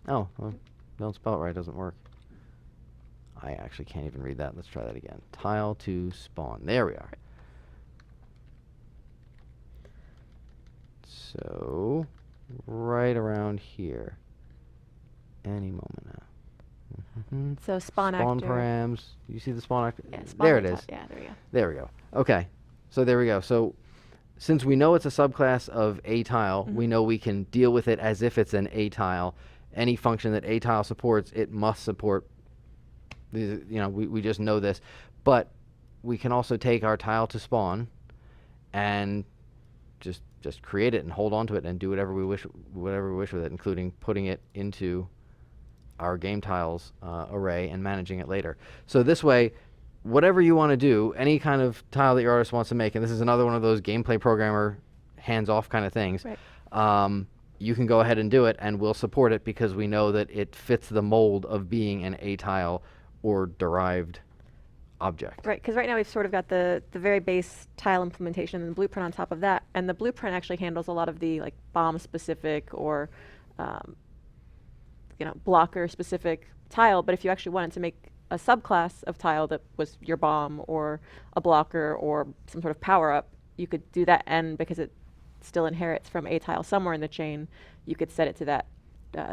[SPEAKER 2] well, don't spell it right, it doesn't work. I actually can't even read that. Let's try that again. Tile to spawn. There we are. So, right around here. Any moment now.
[SPEAKER 1] So spawn
[SPEAKER 2] Spawn
[SPEAKER 1] actor.
[SPEAKER 2] params. You see the spawn actor?
[SPEAKER 1] Yeah, spawn
[SPEAKER 2] there it
[SPEAKER 1] on
[SPEAKER 2] is.
[SPEAKER 1] top. Yeah, there we go.
[SPEAKER 2] There we go. Okay. So there we go. So since we know it's a subclass of a tile, we know we can deal with it as if it's an a tile. Any function that a tile supports, it must support. We just know this, but we can also take our tile to spawn and just create it and hold on to it and do whatever we wish with it, including putting it into our game tiles array and managing it later. So this way, whatever you want to do, any kind of tile that your artist wants to make, and this is another one of those gameplay programmer hands-off kind of things,
[SPEAKER 1] right.
[SPEAKER 2] You can go ahead and do it, and we'll support it because we know that it fits the mold of being an a tile or derived object.
[SPEAKER 1] Right, because right now we've sort of got the very base tile implementation and the blueprint on top of that, and the blueprint actually handles a lot of the like bomb specific or blocker specific tile. But if you actually wanted to make a subclass of tile that was your bomb or a blocker or some sort of power up, you could do that, and because it still inherits from a tile somewhere in the chain, you could set it to that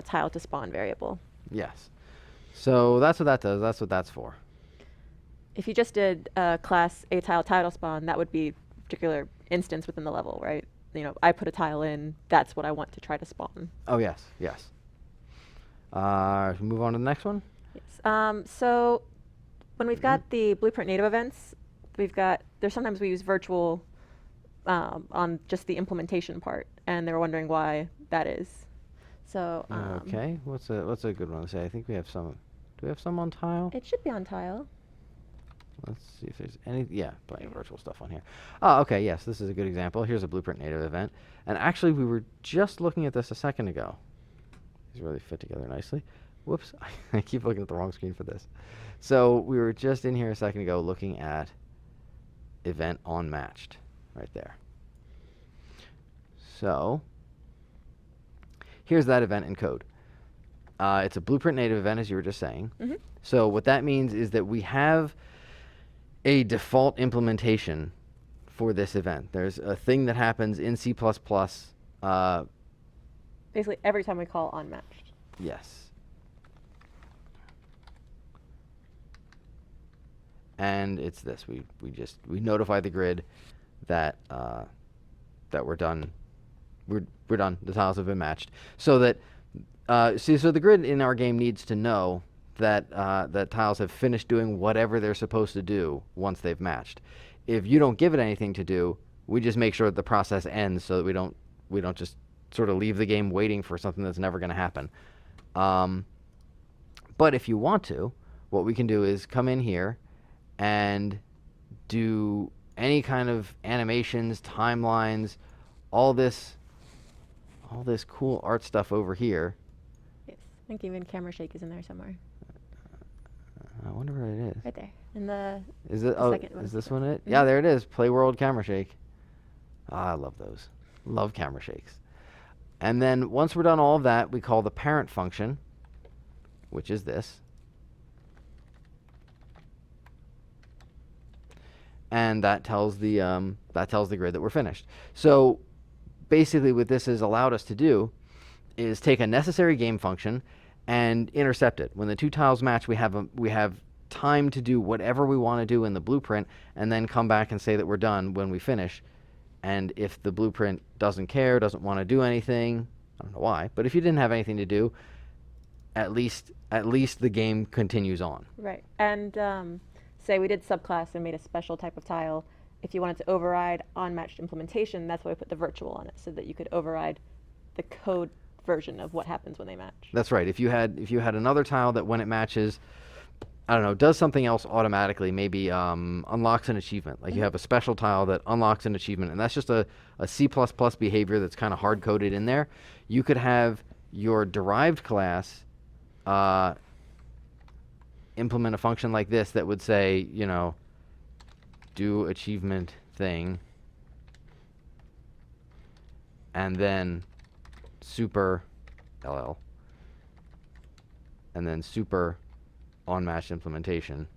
[SPEAKER 1] tile to spawn variable.
[SPEAKER 2] Yes. So that's what that does. That's what that's for.
[SPEAKER 1] If you just did class a tile title spawn, that would be a particular instance within the level, right? I put a tile in, that's what I want to try to spawn.
[SPEAKER 2] Oh, yes, yes. Move on to the next one.
[SPEAKER 1] Yes. So when we've got the Blueprint native events, there's sometimes we use virtual on just the implementation part, and they were wondering why that is. So
[SPEAKER 2] Okay, what's a good one to say? I think we have some. Do we have some on tile?
[SPEAKER 1] it should be on tile.
[SPEAKER 2] Let's see if there's any. Yeah, plenty of virtual stuff on here. Oh, okay. Yes, this is a good example. Here's a Blueprint native event, and actually we were just looking at this a second ago. These really fit together nicely. Whoops, I keep looking at the wrong screen for this. So we were just in here a second ago looking at event on matched right there. So here's that event in code. It's a Blueprint native event, as you were just saying.
[SPEAKER 1] Mm-hmm.
[SPEAKER 2] So what that means is that we have a default implementation for this event. There's a thing that happens in C++.
[SPEAKER 1] Basically, every time we call unmatched.
[SPEAKER 2] Yes. And it's this. We notify the grid that that we're done. We're done. The tiles have been matched. So that so the grid in our game needs to know that that tiles have finished doing whatever they're supposed to do once they've matched. If you don't give it anything to do, we just make sure that the process ends so that we don't just sort of leave the game waiting for something that's never going to happen. But if you want to, what we can do is come in here and do any kind of animations, timelines, all this cool art stuff over here.
[SPEAKER 1] Yes. I think even camera shake is in there somewhere.
[SPEAKER 2] I wonder where it is.
[SPEAKER 1] Right there. In the
[SPEAKER 2] Is it?
[SPEAKER 1] the
[SPEAKER 2] Oh,
[SPEAKER 1] second one.
[SPEAKER 2] is this one it?
[SPEAKER 1] Mhm.
[SPEAKER 2] Yeah, there it is. Play World Camera Shake. Ah, I love those. Love camera shakes. And then once we're done all of that, we call the parent function, which is this. And that tells the grid that we're finished. So basically what this has allowed us to do is take a necessary game function and intercept it. When the two tiles match, we have time to do whatever we want to do in the blueprint, and then come back and say that we're done when we finish. And if the blueprint doesn't care, doesn't want to do anything, I don't know why, but if you didn't have anything to do, at least the game continues on.
[SPEAKER 1] Right. And say we did subclass and made a special type of tile. If you wanted to override unmatched implementation, that's why we put the virtual on it, so that you could override the code version of what happens when they match.
[SPEAKER 2] That's right. If you had another tile that when it matches, I don't know, does something else automatically, maybe unlocks an achievement. Like you have a special tile that unlocks an achievement, and that's just a C++ behavior that's kind of hard-coded in there. You could have your derived class implement a function like this that would say, you know, do achievement thing, and then super LL, and then super unmatched implementation,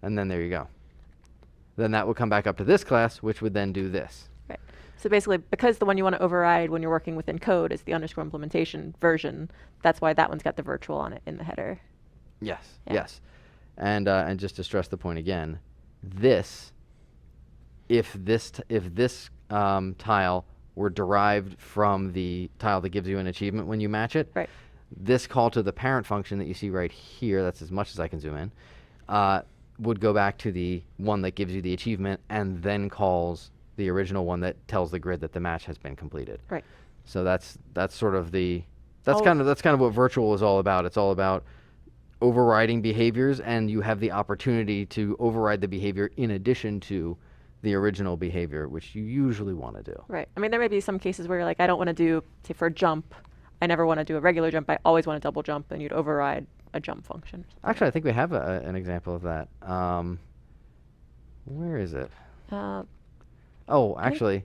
[SPEAKER 2] and then there you go. Then that would come back up to this class, which would then do this.
[SPEAKER 1] Right. So basically, because the one you want to override when you're working within code is the underscore implementation version, that's why that one's got the virtual on it in the header.
[SPEAKER 2] Yes,
[SPEAKER 1] Yeah.
[SPEAKER 2] yes. And just to stress the point again, this, if this tile were derived from the tile that gives you an achievement when you match it,
[SPEAKER 1] Right.
[SPEAKER 2] this call to the parent function that you see right here, that's as much as I can zoom in, would go back to the one that gives you the achievement and then calls the original one that tells the grid that the match has been completed.
[SPEAKER 1] Right.
[SPEAKER 2] So that's sort of that's kind of what virtual is all about. It's all about overriding behaviors, and you have the opportunity to override the behavior in addition to the original behavior, which you usually want to do.
[SPEAKER 1] Right. I mean, there may be some cases where you're like, I don't want to do, say, for a jump, I never want to do a regular jump. I always want to double jump, and you'd override a jump function.
[SPEAKER 2] Actually, I think we have an example of that. Where is it? Oh, actually,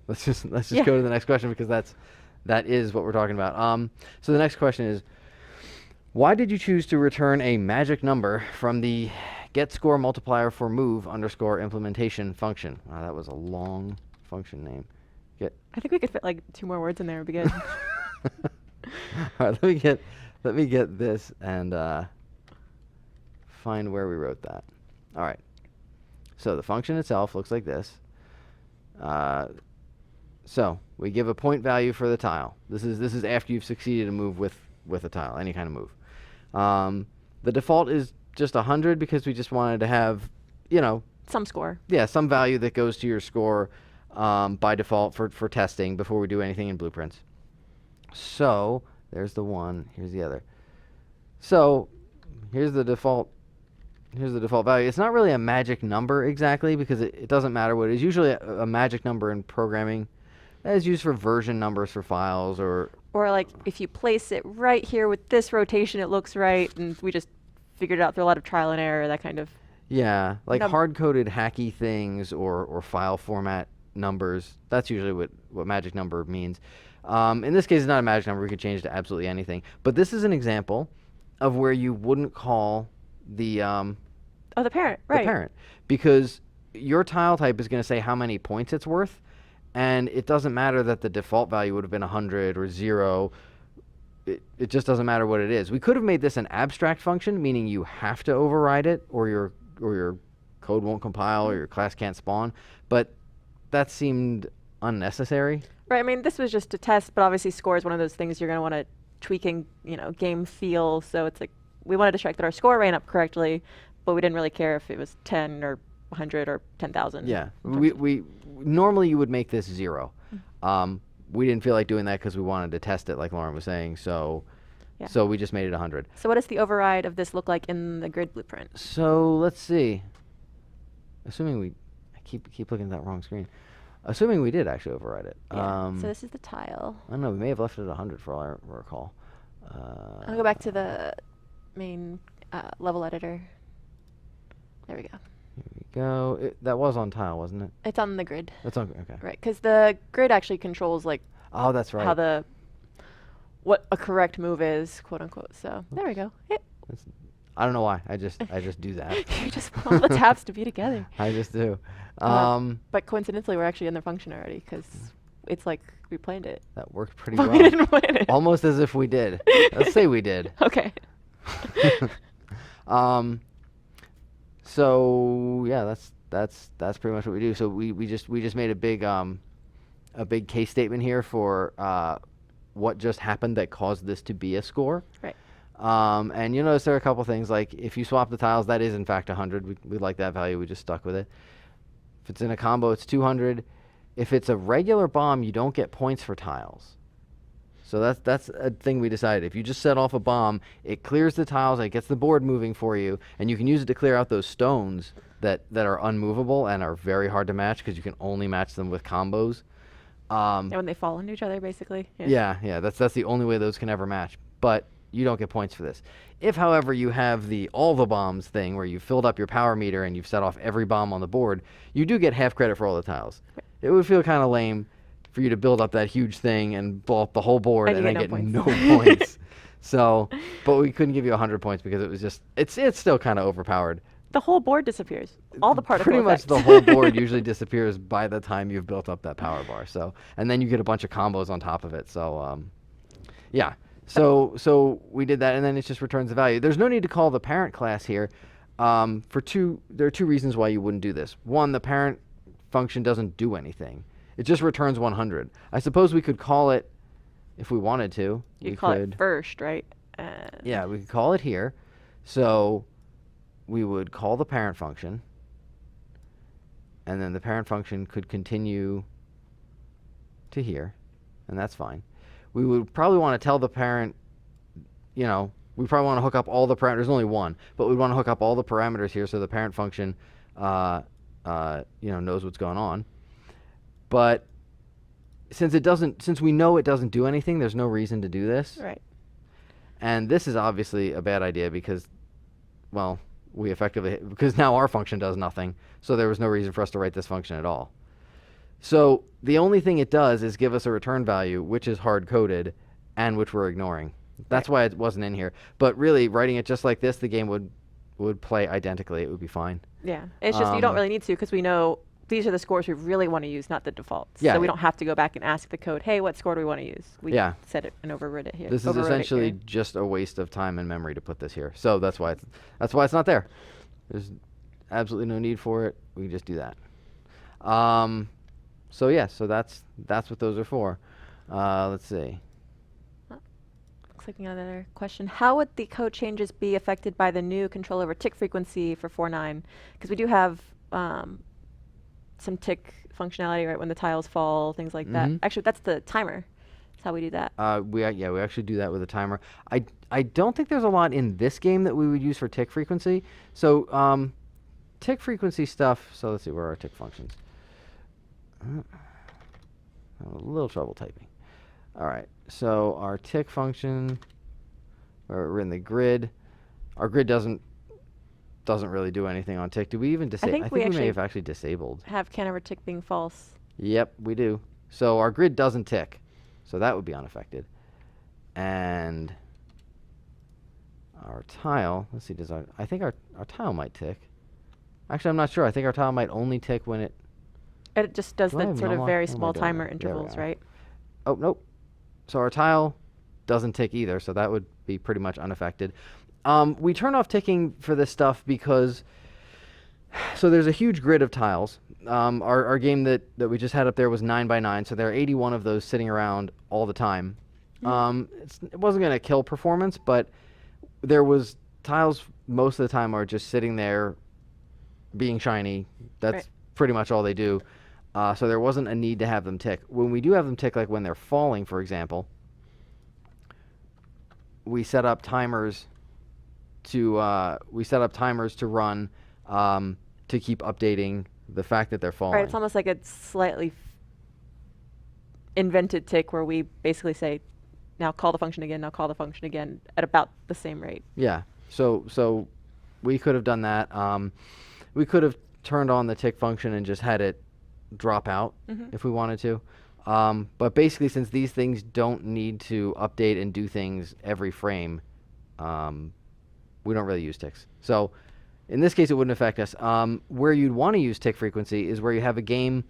[SPEAKER 2] let's just go to the next question, because that is what we're talking about. So the next question is, why did you choose to return a magic number from the get score multiplier for move underscore implementation function? Wow, that was a long function name.
[SPEAKER 1] I think we could fit like 2 more words in there. Would be good.
[SPEAKER 2] All right, let me get this and find where we wrote that. All right. So the function itself looks like this. So we give a point value for the tile. This is after you've succeeded to move with a tile, any kind of move. The default is just 100 because we just wanted to have, you know,
[SPEAKER 1] Some score.
[SPEAKER 2] yeah, some value that goes to your score by default for testing before we do anything in blueprints. So there's the one. Here's the other. So here's the default. Here's the default value. It's not really a magic number exactly because it doesn't matter what it is. Usually a magic number in programming that is used for version numbers for files or
[SPEAKER 1] like if you place it right here with this rotation, it looks right, and we just figured it out through a lot of trial and error, that kind of.
[SPEAKER 2] yeah, like hard-coded hacky things or file format numbers. That's usually what magic number means. In this case, it's not a magic number. We could change it to absolutely anything. But this is an example of where you wouldn't call the
[SPEAKER 1] the parent, right?
[SPEAKER 2] The parent, because your tile type is going to say how many points it's worth, and it doesn't matter that the default value would have been 100 or 0. It just doesn't matter what it is. We could have made this an abstract function, meaning you have to override it, or your code won't compile, or your class can't spawn. But that seemed unnecessary.
[SPEAKER 1] Right. I mean, this was just a test, but obviously score is one of those things you're going to want to tweaking, game feel. So it's like we wanted to check that our score ran up correctly, but we didn't really care if it was 10 or 100 or 10,000.
[SPEAKER 2] Yeah. We normally you would make this 0. We didn't feel like doing that because we wanted to test it, like Lauren was saying. So we just made it 100.
[SPEAKER 1] So what does the override of this look like in the grid blueprint?
[SPEAKER 2] So let's see. Assuming I keep looking at that wrong screen. Assuming we did actually override it.
[SPEAKER 1] Yeah. So this is the tile.
[SPEAKER 2] I don't know. We may have left it at 100 for all I recall.
[SPEAKER 1] I'll go back to the main level editor. There we go.
[SPEAKER 2] Here we go. That was on tile, wasn't it?
[SPEAKER 1] It's on the grid.
[SPEAKER 2] That's on. Okay.
[SPEAKER 1] Right, because the grid actually controls like.
[SPEAKER 2] Oh, that's right.
[SPEAKER 1] How what a correct move is, quote unquote. So there we go. Yep.
[SPEAKER 2] I don't know why. I just do that.
[SPEAKER 1] You just want all the tabs to be together.
[SPEAKER 2] I just do.
[SPEAKER 1] But coincidentally, we're actually in the function already because it's like we planned it.
[SPEAKER 2] That worked pretty
[SPEAKER 1] But
[SPEAKER 2] well.
[SPEAKER 1] we didn't plan it.
[SPEAKER 2] Almost as if we did. Let's say we did.
[SPEAKER 1] Okay.
[SPEAKER 2] So yeah, that's pretty much what we do. So we just made a big case statement here for what just happened that caused this to be a score.
[SPEAKER 1] Right.
[SPEAKER 2] And you'll notice there are a couple things, like if you swap the tiles, that is in fact 100. We like that value. We just stuck with it. If it's in a combo, it's 200. If it's a regular bomb, you don't get points for tiles. So that's a thing we decided. If you just set off a bomb, it clears the tiles, it gets the board moving for you, and you can use it to clear out those stones that are unmovable and are very hard to match because you can only match them with combos.
[SPEAKER 1] And when they fall into each other, basically.
[SPEAKER 2] Yeah. That's the only way those can ever match. But you don't get points for this. If, however, you have the all the bombs thing where you've filled up your power meter and you've set off every bomb on the board, you do get half credit for all the tiles. It would feel kind of lame for you to build up that huge thing and blow up the whole board and then get no points. So, but we couldn't give you 100 points because it was just, it's still kind of overpowered.
[SPEAKER 1] The whole board disappears. All the particle
[SPEAKER 2] Pretty
[SPEAKER 1] effects.
[SPEAKER 2] much the whole board usually disappears by the time you've built up that power bar. So, and then you get a bunch of combos on top of it. So, yeah. So we did that, and then it just returns the value. There's no need to call the parent class here. There are two reasons why you wouldn't do this. One, the parent function doesn't do anything. It just returns 100. I suppose we could call it if we wanted to.
[SPEAKER 1] You call it first, right?
[SPEAKER 2] Yeah, we could call it here. So we would call the parent function, and then the parent function could continue to here, and that's fine. We would probably want to tell the parent, we probably want to hook up all the parameters. There's only one, but we want to hook up all the parameters here so the parent function, knows what's going on. But since we know it doesn't do anything, there's no reason to do this.
[SPEAKER 1] Right.
[SPEAKER 2] And this is obviously a bad idea because, well, because now our function does nothing. So there was no reason for us to write this function at all. So the only thing it does is give us a return value, which is hard-coded and which we're ignoring. That's why it wasn't in here. But really, writing it just like this, the game would play identically. It would be fine.
[SPEAKER 1] Yeah. It's just you don't really need to because we know these are the scores we really want to use, not the defaults.
[SPEAKER 2] Yeah.
[SPEAKER 1] So we don't have to go back and ask the code, hey, what score do we want to use? We set it and override it here.
[SPEAKER 2] This is essentially just a waste of time and memory to put this here. So that's why it's not there. There's absolutely no need for it. We can just do that. So that's what those are for. Let's see.
[SPEAKER 1] Looks looks like another question. How would the code changes be affected by the new control over tick frequency for 4.9? Because we do have some tick functionality, right, when the tiles fall, things like that. Actually, that's the timer. That's how we do that.
[SPEAKER 2] We actually do that with a timer. I don't think there's a lot in this game that we would use for tick frequency. So tick frequency stuff. So let's see, where are our tick functions? I'm having a little trouble typing. All right. So our tick function, we're in the grid. Our grid doesn't really do anything on tick. Do we even disable? I think we may have actually disabled.
[SPEAKER 1] Have can over tick being false.
[SPEAKER 2] Yep, we do. So our grid doesn't tick. So that would be unaffected. And our tile, let's see, I think our tile might tick. Actually, I'm not sure. I think our tile might only tick when it
[SPEAKER 1] just does the sort of very small timer intervals, right?
[SPEAKER 2] Oh, nope. So our tile doesn't tick either, so that would be pretty much unaffected. We turn off ticking for this stuff because, so there's a huge grid of tiles. Our game that we just had up there was 9 by 9, so there are 81 of those sitting around all the time. It wasn't going to kill performance, but there was tiles most of the time are just sitting there being shiny. That's pretty much all they do. So there wasn't a need to have them tick. When we do have them tick, like when they're falling, for example, we set up timers to run to keep updating the fact that they're falling.
[SPEAKER 1] Right, it's almost like a slightly invented tick where we basically say, now call the function again, now call the function again at about the same rate.
[SPEAKER 2] Yeah, so we could have done that. We could have turned on the tick function and just had it drop out if we wanted to. But basically, since these things don't need to update and do things every frame, we don't really use ticks. So in this case, it wouldn't affect us. Where you'd want to use tick frequency is where you have a game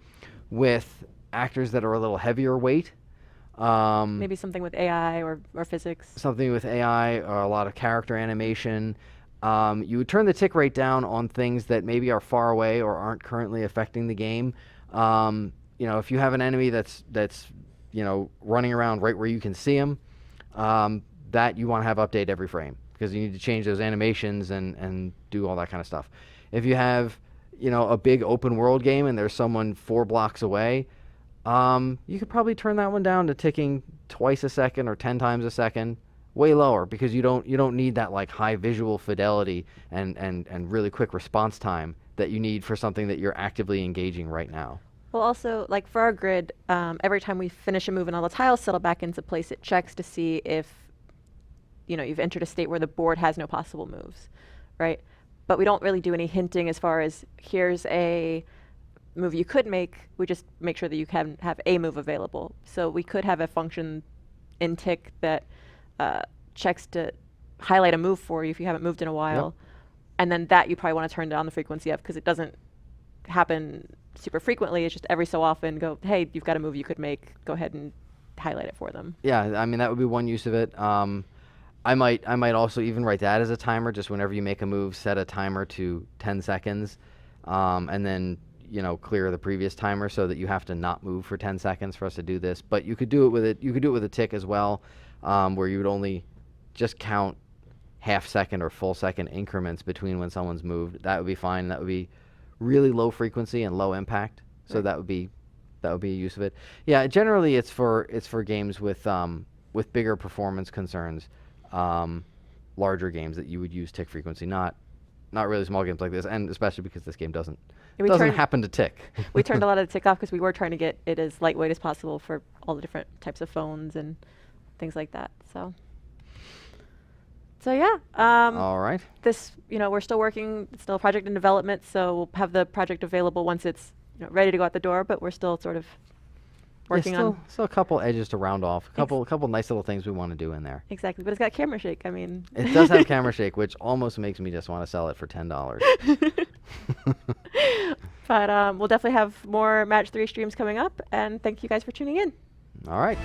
[SPEAKER 2] with actors that are a little heavier weight.
[SPEAKER 1] Maybe something with AI or physics.
[SPEAKER 2] Something with AI or a lot of character animation. You would turn the tick rate down on things that maybe are far away or aren't currently affecting the game. If you have an enemy that's running around right where you can see him, that you want to have update every frame because you need to change those animations and do all that kind of stuff. If you have a big open world game and there's someone 4 blocks away, you could probably turn that one down to ticking twice a second or 10 times a second. Way lower because you don't need that like high visual fidelity and really quick response time that you need for something that you're actively engaging right now.
[SPEAKER 1] Well, also, like for our grid, every time we finish a move and all the tiles settle back into place, it checks to see if you've entered a state where the board has no possible moves, right? But we don't really do any hinting as far as here's a move you could make. We just make sure that you can have a move available. So we could have a function in tick that checks to highlight a move for you if you haven't moved in a while.
[SPEAKER 2] Yep.
[SPEAKER 1] And then that you probably want to turn down the frequency of because it doesn't happen super frequently. It's just every so often go, hey, you've got a move you could make. Go ahead and highlight it for them.
[SPEAKER 2] Yeah, I mean, that would be one use of it. I might also even write that as a timer. Just whenever you make a move, set a timer to 10 seconds and then clear the previous timer so that you have to not move for 10 seconds for us to do this. But you could do it with a tick as well. Where you would only just count half second or full second increments between when someone's moved. That would be fine. That would be really low frequency and low impact. So that would be a use of it. Yeah, generally it's for games with bigger performance concerns, larger games that you would use tick frequency, not really small games like this, and especially because this game doesn't happen to tick.
[SPEAKER 1] We turned a lot of the tick off because we were trying to get it as lightweight as possible for all the different types of phones and things like that. So yeah.
[SPEAKER 2] All right.
[SPEAKER 1] This, we're still working. It's still a project in development, so we'll have the project available once it's ready to go out the door. But we're still sort of working on.
[SPEAKER 2] Still a couple edges to round off. A couple nice little things we want to do in there.
[SPEAKER 1] Exactly, but it's got camera shake. I mean.
[SPEAKER 2] It does have camera shake, which almost makes me just want to sell it for $10.
[SPEAKER 1] But we'll definitely have more Match 3 streams coming up, and thank you guys for tuning in.
[SPEAKER 2] All right.